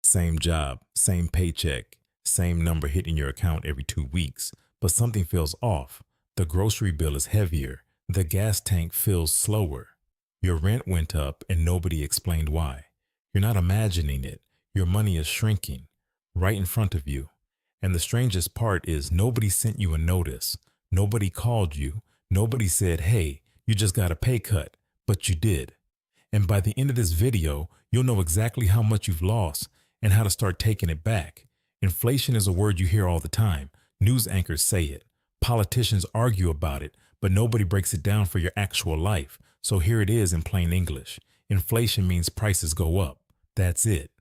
Same job, same paycheck, same number hitting your account every 2 weeks, but something feels off. The grocery bill is heavier. The gas tank fills slower. Your rent went up and nobody explained why. You're not imagining it. Your money is shrinking right in front of you. And the strangest part is nobody sent you a notice. Nobody called you. Nobody said, hey, you just got a pay cut, but you did. And by the end of this video, you'll know exactly how much you've lost and how to start taking it back. Inflation is a word you hear all the time. News anchors say it. Politicians argue about it, but nobody breaks it down for your actual life. So here it is in plain English. Inflation means prices go up. That's it.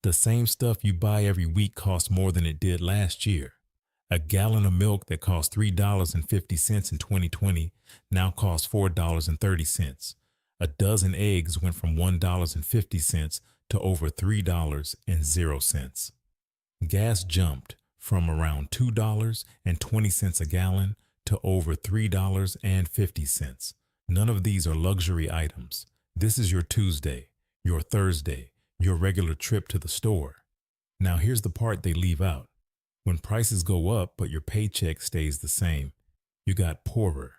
The same stuff you buy every week costs more than it did last year. A gallon of milk that cost $3.50 in 2020 now costs $4.30. A dozen eggs went from $1.50 to over $3.00. Gas jumped from around $2.20 a gallon to over $3.50. None of these are luxury items. This is your Tuesday, your Thursday, your regular trip to the store. Now here's the part they leave out. When prices go up but your paycheck stays the same, you got poorer.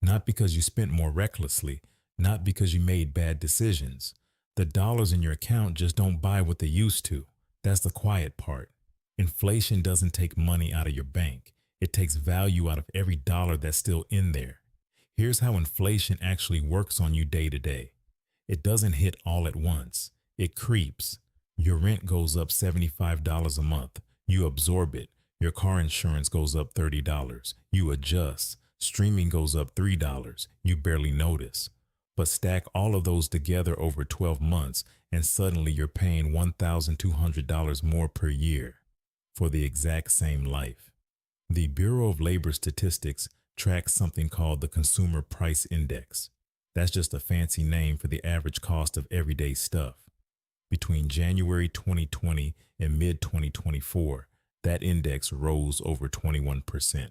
Not because you spent more recklessly, not because you made bad decisions. The dollars in your account just don't buy what they used to. That's the quiet part. Inflation doesn't take money out of your bank. It takes value out of every dollar that's still in there. Here's how inflation actually works on you day to day. It doesn't hit all at once. It creeps. Your rent goes up $75 a month. You absorb it. Your car insurance goes up $30. You adjust. Streaming goes up $3. You barely notice. But stack all of those together over 12 months and suddenly you're paying $1,200 more per year for the exact same life. The Bureau of Labor Statistics tracks something called the Consumer Price Index. That's just a fancy name for the average cost of everyday stuff. Between January 2020 and mid-2024, that index rose over 21%.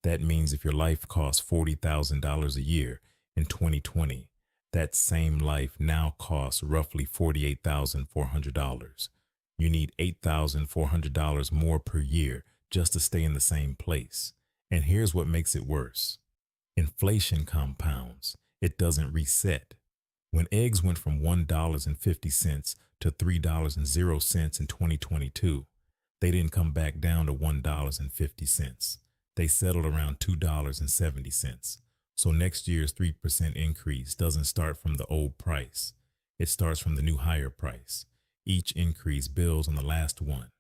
That means if your life cost $40,000 a year in 2020, that same life now costs roughly $48,400. You need $8,400 more per year just to stay in the same place. And here's what makes it worse. Inflation compounds. It doesn't reset. When eggs went from $1.50 to $3.00 in 2022, they didn't come back down to $1.50. They settled around $2.70. So next year's 3% increase doesn't start from the old price. It starts from the new higher price. Each increase builds on the last one.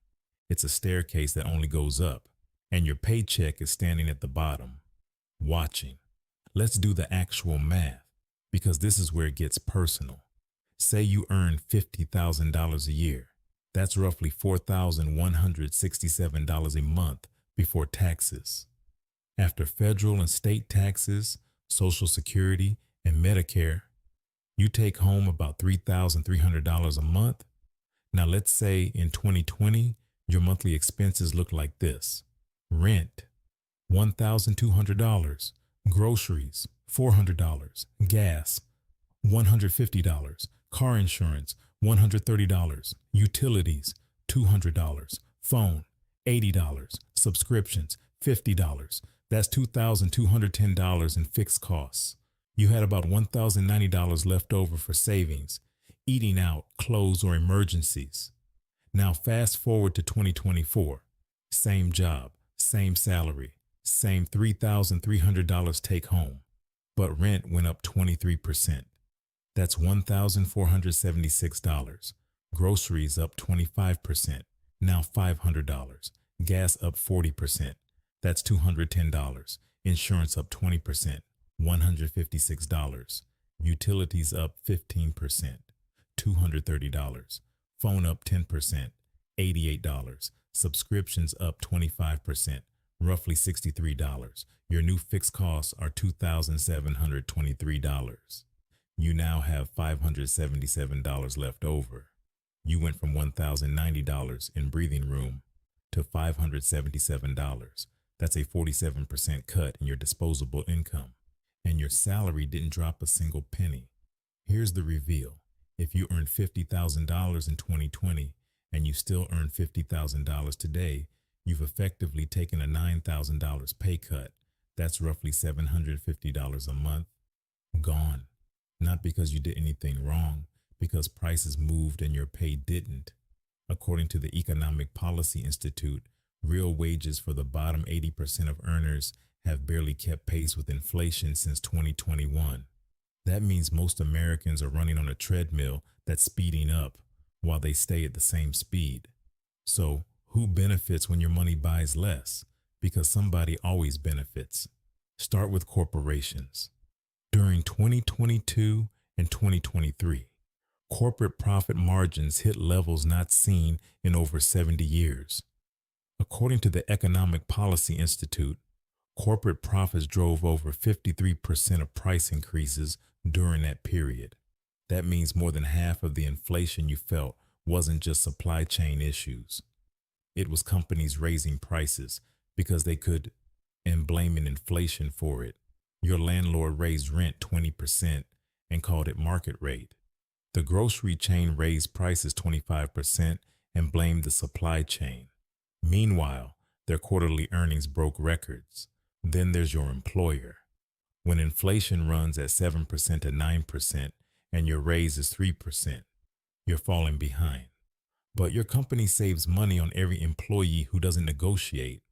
It's a staircase that only goes up, and your paycheck is standing at the bottom, watching. Let's do the actual math, because this is where it gets personal. Say you earn $50,000 a year. That's roughly $4,167 a month before taxes. After federal and state taxes, Social Security, and Medicare, you take home about $3,300 a month. Now let's say in 2020, your monthly expenses look like this. Rent, $1,200. Groceries, $400. Gas, $150. Car insurance, $130. Utilities, $200. Phone, $80. Subscriptions, $50. That's $2,210 in fixed costs. You had about $1,090 left over for savings, eating out, clothes, or emergencies. Now fast forward to 2024. Same job, same salary, same $3,300 take home. But rent went up 23%. That's $1,476. Groceries up 25%, now $500. Gas up 40%. That's $210. Insurance up 20%, $156. Utilities up 15%, $230. Phone up 10%, $88. Subscriptions up 25%, roughly $63. Your new fixed costs are $2,723. You now have $577 left over. You went from $1,090 in breathing room to $577. That's a 47% cut in your disposable income. And your salary didn't drop a single penny. Here's the reveal. If you earned $50,000 in 2020 and you still earn $50,000 today, you've effectively taken a $9,000 pay cut. That's roughly $750 a month gone. Not because you did anything wrong, because prices moved and your pay didn't. According to the Economic Policy Institute, real wages for the bottom 80% of earners have barely kept pace with inflation since 2021. That means most Americans are running on a treadmill that's speeding up while they stay at the same speed. So, who benefits when your money buys less? Because somebody always benefits. Start with corporations. During 2022 and 2023, corporate profit margins hit levels not seen in over 70 years. According to the Economic Policy Institute, corporate profits drove over 53% of price increases during that period. That means more than half of the inflation you felt wasn't just supply chain issues. It was companies raising prices because they could and blaming inflation for it. Your landlord raised rent 20% and called it market rate. The grocery chain raised prices 25% and blamed the supply chain. Meanwhile, their quarterly earnings broke records. Then there's your employer. When inflation runs at 7% to 9% and your raise is 3%, you're falling behind. But your company saves money on every employee who doesn't negotiate.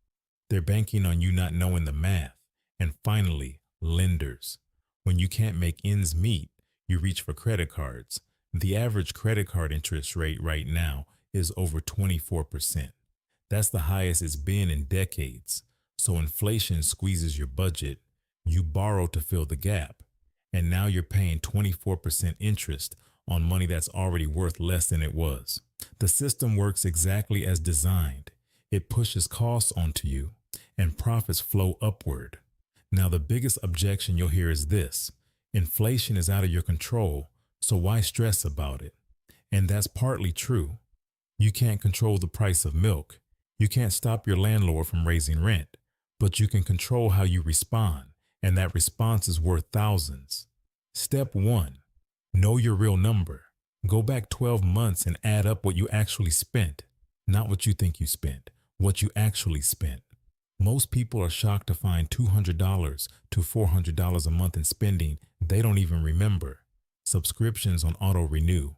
They're banking on you not knowing the math. And finally, lenders. When you can't make ends meet, you reach for credit cards. The average credit card interest rate right now is over 24%. That's the highest it's been in decades. So inflation squeezes your budget. You borrow to fill the gap. And now you're paying 24% interest on money that's already worth less than it was. The system works exactly as designed. It pushes costs onto you, and profits flow upward. Now, the biggest objection you'll hear is this: inflation is out of your control, so why stress about it? And that's partly true. You can't control the price of milk. You can't stop your landlord from raising rent, but you can control how you respond, and that response is worth thousands. Step 1. Know your real number. Go back 12 months and add up what you actually spent. Not what you think you spent, what you actually spent. Most people are shocked to find $200 to $400 a month in spending they don't even remember. Subscriptions on auto-renew,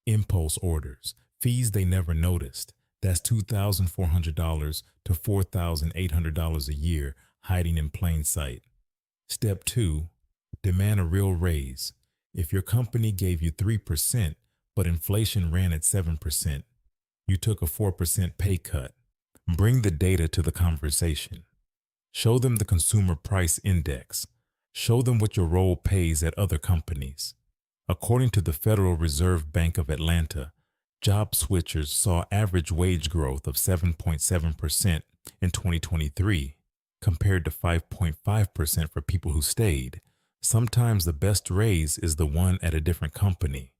impulse orders, fees they never noticed. That's $2,400 to $4,800 a year hiding in plain sight. Step 2, demand a real raise. If your company gave you 3%, but inflation ran at 7%, you took a 4% pay cut. Bring the data to the conversation. Show them the consumer price index. Show them what your role pays at other companies. According to the Federal Reserve Bank of Atlanta, job switchers saw average wage growth of 7.7% in 2023, compared to 5.5% for people who stayed. Sometimes the best raise is the one at a different company.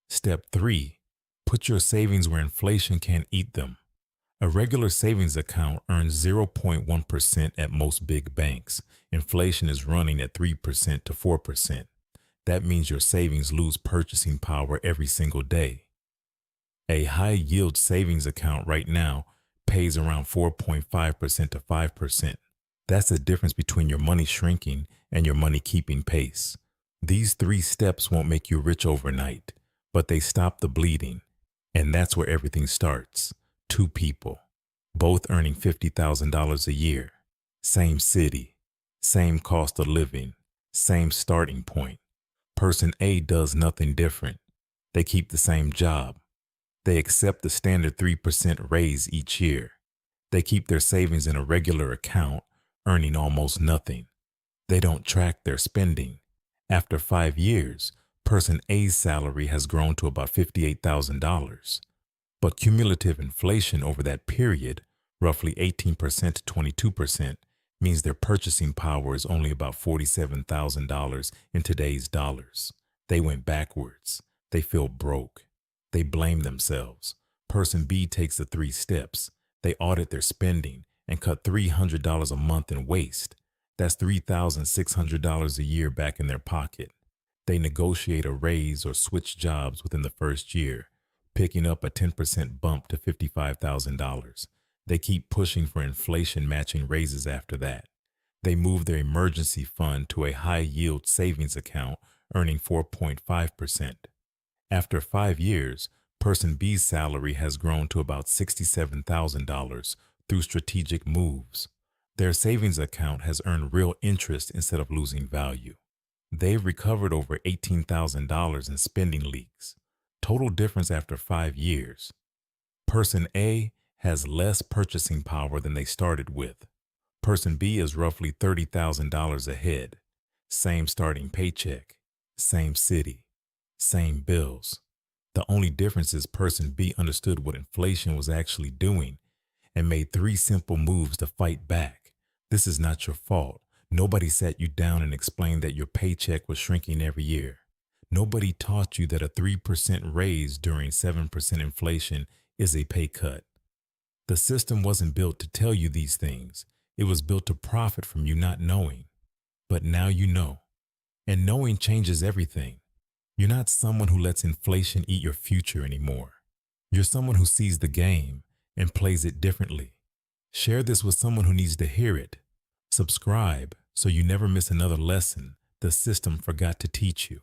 Step 3. Put your savings where inflation can't eat them. A regular savings account earns 0.1% at most big banks. Inflation is running at 3% to 4%. That means your savings lose purchasing power every single day. A high-yield savings account right now pays around 4.5% to 5%. That's the difference between your money shrinking and your money keeping pace. These 3 steps won't make you rich overnight, but they stop the bleeding. And that's where everything starts. 2 people, both earning $50,000 a year, same city, same cost of living, same starting point. Person A does nothing different. They keep the same job. They accept the standard 3% raise each year. They keep their savings in a regular account, earning almost nothing. They don't track their spending. After 5 years, person A's salary has grown to about $58,000. But cumulative inflation over that period, roughly 18% to 22%, means their purchasing power is only about $47,000 in today's dollars. They went backwards. They feel broke. They blame themselves. Person B takes the 3 steps. They audit their spending and cut $300 a month in waste. That's $3,600 a year back in their pocket. They negotiate a raise or switch jobs within the first year. picking up a 10% bump to $55,000. They keep pushing for inflation-matching raises after that. They move their emergency fund to a high-yield savings account, earning 4.5%. After 5 years, Person B's salary has grown to about $67,000 through strategic moves. Their savings account has earned real interest instead of losing value. They've recovered over $18,000 in spending leaks. Total difference after 5 years. Person A has less purchasing power than they started with. Person B is roughly $30,000 ahead. Same starting paycheck, same city, same bills. The only difference is Person B understood what inflation was actually doing and made 3 simple moves to fight back. This is not your fault. Nobody sat you down and explained that your paycheck was shrinking every year. Nobody taught you that a 3% raise during 7% inflation is a pay cut. The system wasn't built to tell you these things. It was built to profit from you not knowing. But now you know. And knowing changes everything. You're not someone who lets inflation eat your future anymore. You're someone who sees the game and plays it differently. Share this with someone who needs to hear it. Subscribe so you never miss another lesson the system forgot to teach you.